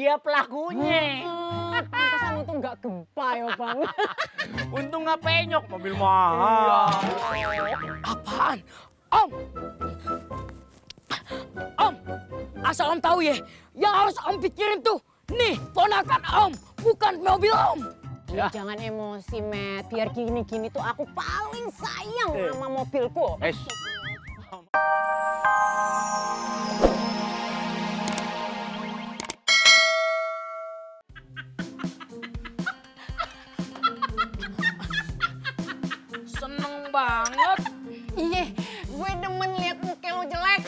dia pelakunya. Pantesan itu nggak gempa ya Bang. Untung nggak penyok, mobil mahal. Apaan? Om! Om, asal Om tahu ya, yang harus Om pikirin tuh, nih ponakan Om, bukan mobil Om. Ya. Jangan emosi, Matt. Biar gini-gini tuh aku paling sayang sama mobilku. Seneng banget. Iya, gue demen liat muka lo jelek.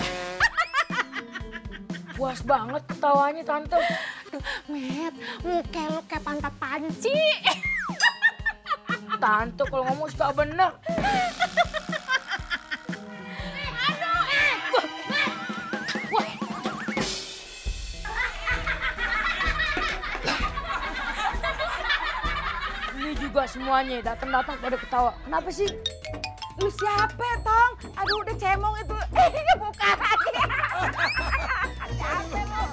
Puas banget ketawanya Tante. Matt, muka lo kayak pantat panci. Tante kalau ngomong suka bener. Ini juga semuanya datang-datang pada ketawa. Kenapa sih? Lu siapa, Tong? Aduh, udah cemong itu. Buka lagi. Siapa lo?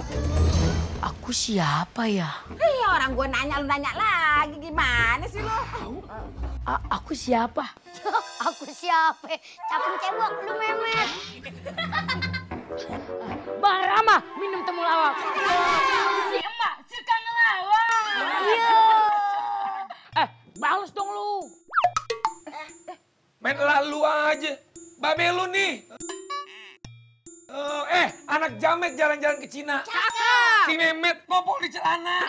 Aku siapa ya? Iya, orang gue nanya, lu nanya lagi. Gimana sih lo? Aku siapa? Aku siapa? Capung cebok, lu memet. Bang Rama, minum temulawak. Si emak, suka ngelawak. Iya. Balas dong lu. Main lalu aja. Babe lu nih. Anak jamet jalan-jalan ke Cina. Cakep. Si Memet popok di celana.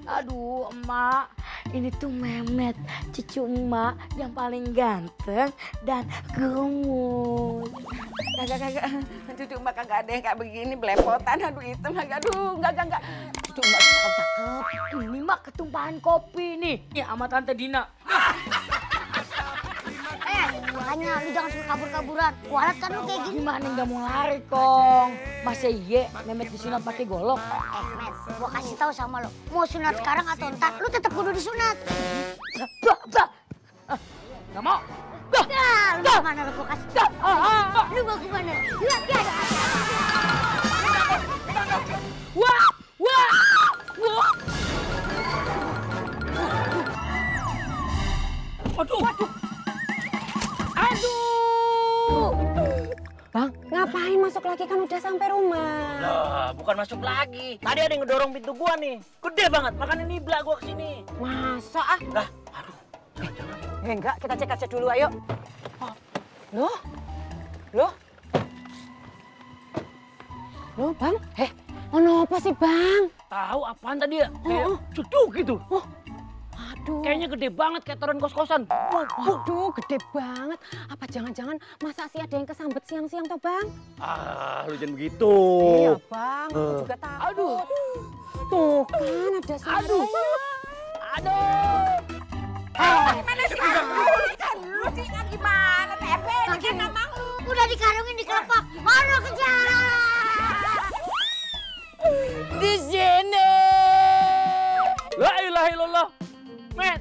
Aduh, emak. Ini tuh Memet, cucu emak yang paling ganteng dan gemuk. Kagak. Cucu mbak kagak ada yang kayak begini, belepotan. Aduh, hitam. Aduh, enggak. Cucu mbak cakep. Ini mah ketumpahan kopi nih. Ya sama Tante Dina. Makanya lu jangan suka kabur-kaburan. Kualat kan lu kayak gini. Gimana nggak mau lari, Kong? Masa iya Memet disunat pakai golok? Met, gua kasih tahu sama lu. Mau sunat sekarang atau ntar, lu tetap kudu disunat. Nggak mau. Lu mau kemana lu gua kasih? Lu mau kemana? Lihat ya. Wah. Aduh. Bang, ngapain masuk lagi kan udah sampai rumah? Lah, bukan masuk lagi. Tadi ada yang ngedorong pintu gua nih. Gede banget, makanya nibla gua kesini. Masa ah? Lah, aduh, jangan. Enggak, kita cek aja dulu, ayo. Loh, Bang? Ono apa sih, Bang? Tahu apaan tadi ya? Kayak cuduk gitu. Aduh. Kayaknya gede banget kayak turun kos-kosan. Waduh, gede banget. Apa jangan-jangan masa sih ada yang kesambet siang-siang toh, Bang? Ah, lu jangan begitu. Iya, Bang. Aku juga takut. Aduh. Tuh kan ada suaranya. Gimana sih? Lu sih gimana? Tepe, ini kan namang lu. Udah dikarungin di kelopak. Mana kejar? Di sini. La ilaha illallah. Met.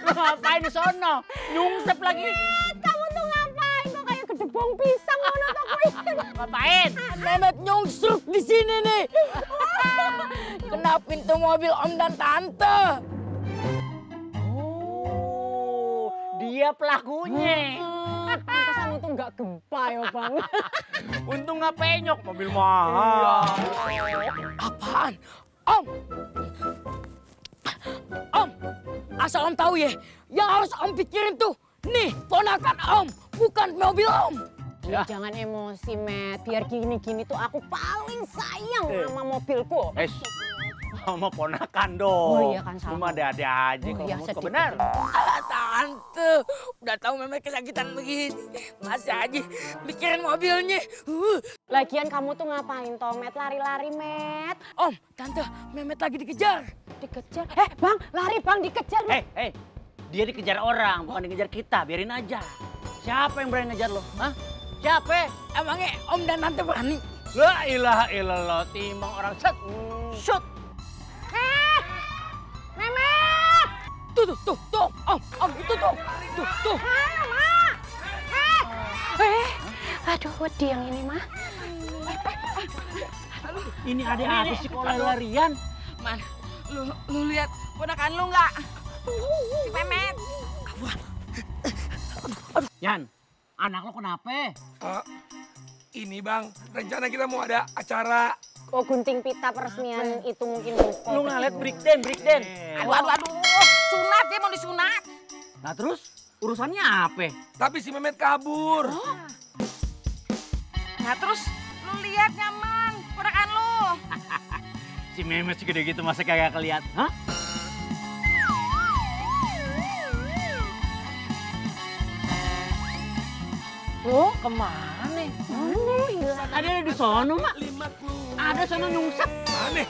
Lu ngapain di sono? Nyungsep lagi. Kamu tuh ngapain? Kok kayak gedebong pisang ngono toh kuwi? Ngapain? Memet nyungsruk di sini nih. Kena pintu mobil Om dan Tante. Oh, dia pelakunya. Pantesan itu nggak gempa ya, Bang. Untung nggak penyok, mobil mahal. Apaan? Om! Om! Asal Om tahu ya, yang harus Om pikirin tuh, nih ponakan Om, bukan mobil Om. Ya. Jangan emosi, Matt. Biar gini-gini tuh aku paling sayang sama mobilku. Sama ponakan dong. Oh iya kan, salah. Cuma ada-ada aja Oh kalau iya, ngomong sedikit. benar. Alah Tante, udah tahu Memet kesakitan begini, masih aja mikirin mobilnya. Lagian kamu tuh ngapain toh, Matt? Lari-lari, Matt. Om, Tante, Memet lagi dikejar. Dikejar. Bang, lari, Bang, dikejar. Hei, dia dikejar orang, bukan dikejar kita. Biarin aja. Siapa yang berani ngejar lo? Hah? Siapa? Emangnya Om dan Tante berani? La ilaha illallah, timbang orang set. Shoot. Memet! Tuh, Om, itu tuh. Aduh, wedi yang ini, mah. Ini ada apa sih kok lari-larian? Man, lu lihat ponakan lu nggak? Si Memet. Yan, anak lo kenapa? Ini bang, rencana kita mau ada acara. Oh, gunting pita peresmian itu mungkin lupa. Lu ngeliat breakdance. Aduh. Sunat, dia mau disunat. Nah terus urusannya apa? Tapi si Memet kabur. Nah terus lu lihat nyaman ponakan lu. Si Memet segede gitu masa kagak keliat? Hah? Lo kemana? Ada di sono, Mak. Ada sono nyungsep. Aneh.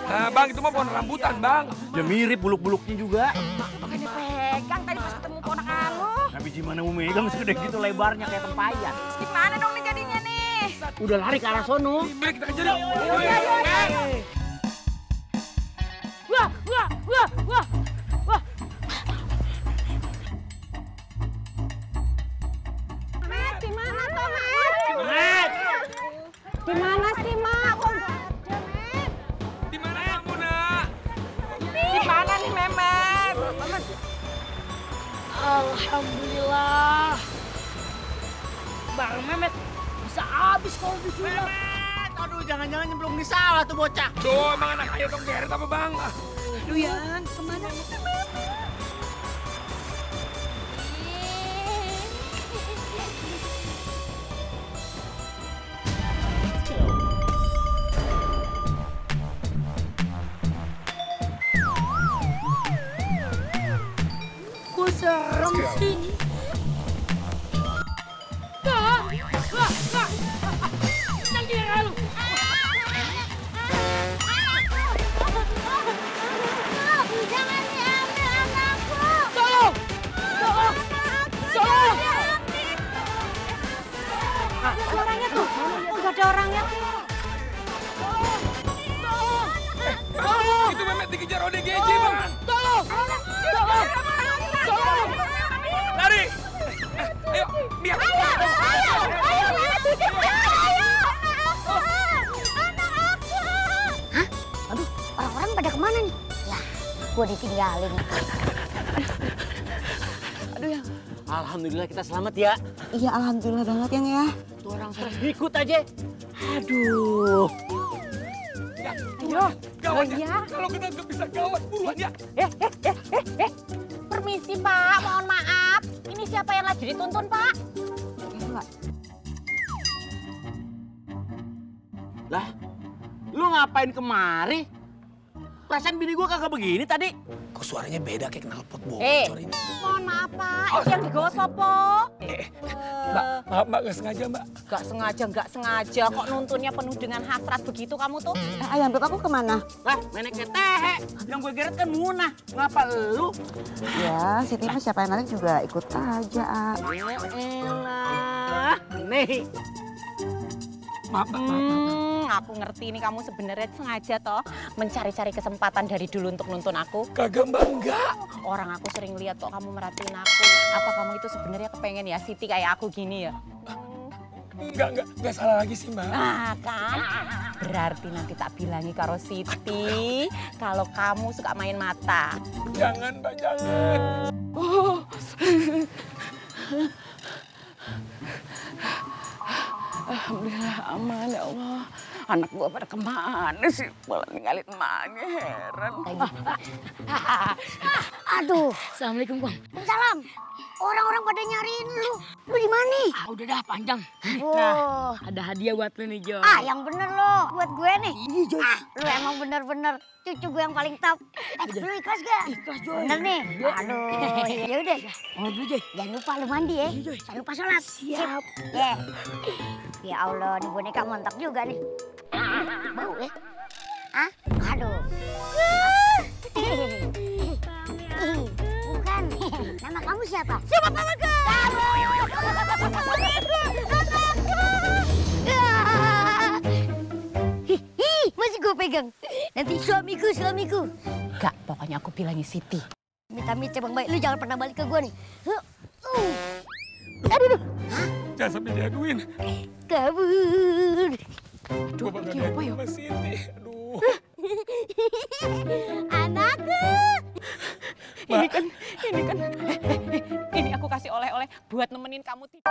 Nah bang, itu mah pohon rambutan bang. Ya mirip buluk-buluknya juga. Makanya pegang tadi pas ketemu ponakan lu. Tapi gimana mau megang segede gitu lebarnya kayak tempayan. Gimana dong nih jadinya nih? Udah lari ke arah sono. Mari kita kejar yuk. Wah. Met, di mana tuh, Met? Met! Di mana sih, Mak? Kok nggak ada, Met? Di mana kamu nak? Gimana nih Memet? Alhamdulillah. Bang Memet bisa habis kalau disunat. Aduh, jangan-jangan nyemplung di sawah tuh bocah. Duh, emang anak ayo dong geret apa bang? Lu Yan, kemana nih Memet? Kok serem sih? Wah. Jangan kira lu. Jangan diambil anakku. Tolong. Ada orangnya tuh. Oh, nggak ada orangnya. Itu Memet dikejar ODGJ bang. Tolong. Lari. Ayo, biar. Ayo, anak aku. Hah? Aduh, orang-orang pada kemana nih? Lah, gua ditinggalin. Aduh Yang. Alhamdulillah kita selamat ya. Iya alhamdulillah banget Yang ya. Tuh orang sana ikut aja. Aduh. Ayo. Gawat Oh, ya. iya. Kalau kita nggak bisa gawat buruan ya. Permisi, Pak. Mohon maaf. Ini siapa yang lagi dituntun, Pak? Lah, lu ngapain kemari? Perasaan bini gua kagak begini tadi. Kok suaranya beda kayak knalpot bocor ini. Mohon maaf, Pak. Itu yang digosok, Po. Mbak, maaf mbak, nggak sengaja mbak. Nggak sengaja. Kok nuntunnya penuh dengan hasrat begitu kamu tuh? Ayam beb aku kemana? Lah, meneknya tehe. Yang gue geret kan Munah. Ngapa lu? Ya, Siti mah siapa yang narik juga ikut aja. Ya elah. Nih. Maaf mbak, Aku ngerti ini kamu sebenarnya sengaja toh mencari-cari kesempatan dari dulu untuk nuntun aku. Kagak mbak, enggak. Orang aku sering lihat kok kamu merhatiin aku. Apa kamu itu sebenarnya kepengen ya Siti kayak aku gini ya? Enggak salah lagi sih mbak. Nah kan, berarti nanti tak bilangi karo Siti kalau kamu suka main mata. Jangan mbak, jangan. Alhamdulillah aman ya Allah. Anak gua pada kemana sih? Malah ninggalin emaknya, heran. Aduh. Assalamualaikum, Bang. Salam. Orang-orang pada nyariin lu. Lu di mana? Udah dah panjang. Oh. Ada hadiah buat lu nih, Jo. Yang bener lo. Buat gue nih. Lu emang bener-bener cucu gue yang paling top. Lu ikhlas gak? Ikhlas, Jo. Bener nih? Aduh, ya udah. Oh, dulu, Jo. Jangan lupa lu mandi ya. Jangan lupa sholat. Siap. Ya. Ya Allah, nih boneka montok juga nih. Bau ya? Ah? Aduh. Bukan. Nama kamu siapa? Siapa Pamaga? Hihi, masih gue pegang. Nanti suamiku. Gak, pokoknya aku bilangi Siti. Amit-amit Bang Baik, lu jangan pernah balik ke gue nih. Jangan sampai diaduin. Kabur. Aduh, Gua ini apa ya? Mas Siti. Aduh. Anakku. Ini kan, ini aku kasih oleh-oleh buat nemenin kamu tidur.